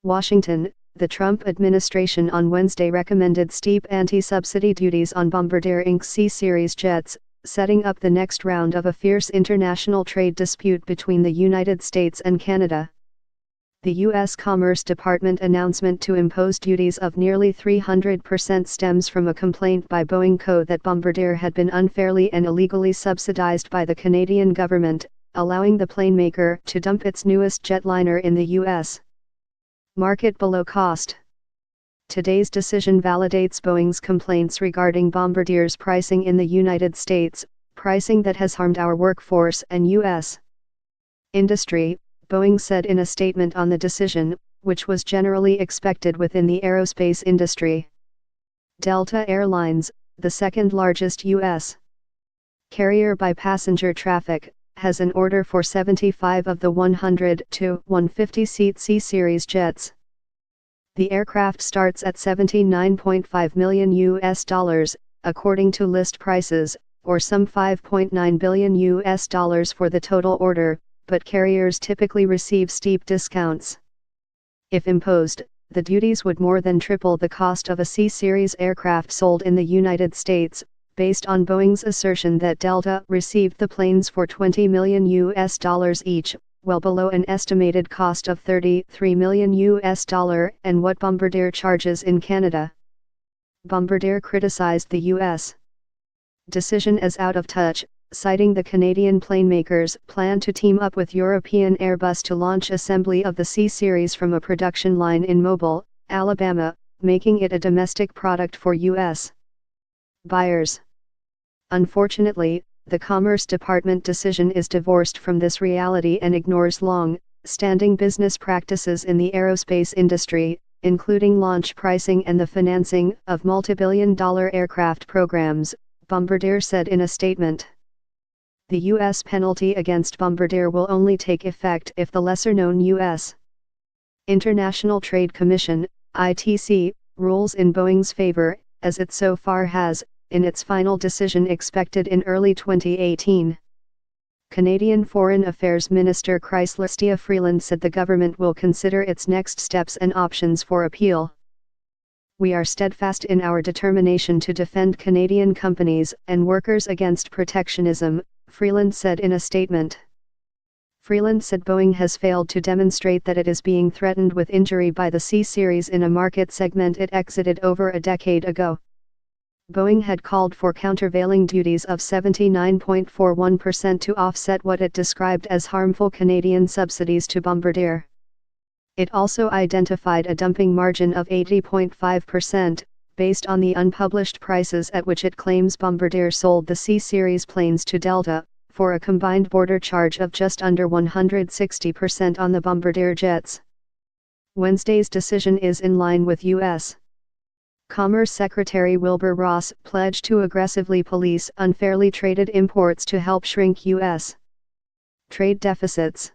Washington, the Trump administration on Wednesday recommended steep anti-subsidy duties on Bombardier Inc.'s C-Series jets, setting up the next round of a fierce international trade dispute between the United States and Canada. The U.S. Commerce Department announcement to impose duties of nearly 300% stems from a complaint by Boeing Co. that Bombardier had been unfairly and illegally subsidized by the Canadian government, allowing the plane maker to dump its newest jetliner in the U.S. market below cost. Today's decision validates Boeing's complaints regarding Bombardier's pricing in the United States, pricing that has harmed our workforce and U.S. industry, Boeing said in a statement on the decision, which was generally expected within the aerospace industry. Delta Air Lines, the second-largest U.S. carrier by passenger traffic, has an order for 75 of the 100 to 150-seat C-Series jets. The aircraft starts at $79.5 million, according to list prices, or some $5.9 billion for the total order, but carriers typically receive steep discounts. If imposed, the duties would more than triple the cost of a C-Series aircraft sold in the United States, based on Boeing's assertion that Delta received the planes for $20 million each, well below an estimated cost of $33 million and what Bombardier charges in Canada. Bombardier criticized the U.S. decision as out of touch, citing the Canadian planemakers' plan to team up with European Airbus to launch assembly of the C-Series from a production line in Mobile, Alabama, making it a domestic product for U.S. buyers. Unfortunately, the Commerce Department decision is divorced from this reality and ignores long-standing business practices in the aerospace industry, including launch pricing and the financing of multi-billion-dollar aircraft programs, Bombardier said in a statement. The U.S. penalty against Bombardier will only take effect if the lesser-known U.S. International Trade Commission, ITC, rules in Boeing's favor, as it so far has, in its final decision expected in early 2018. Canadian Foreign Affairs Minister Chrystia Freeland said the government will consider its next steps and options for appeal. We are steadfast in our determination to defend Canadian companies and workers against protectionism, Freeland said in a statement. Freeland said Boeing has failed to demonstrate that it is being threatened with injury by the C-Series in a market segment it exited over a decade ago. Boeing had called for countervailing duties of 79.41% to offset what it described as harmful Canadian subsidies to Bombardier. It also identified a dumping margin of 80.5%, based on the unpublished prices at which it claims Bombardier sold the C-Series planes to Delta, for a combined border charge of just under 160% on the Bombardier jets. Wednesday's decision is in line with U.S. Commerce Secretary Wilbur Ross' pledge to aggressively police unfairly traded imports to help shrink U.S. trade deficits.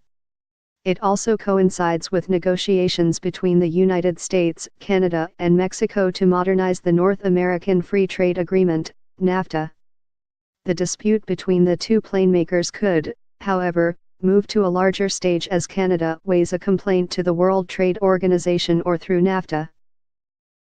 It also coincides with negotiations between the United States, Canada, and Mexico to modernize the North American Free Trade Agreement, NAFTA. The dispute between the two planemakers could, however, move to a larger stage as Canada weighs a complaint to the World Trade Organization or through NAFTA.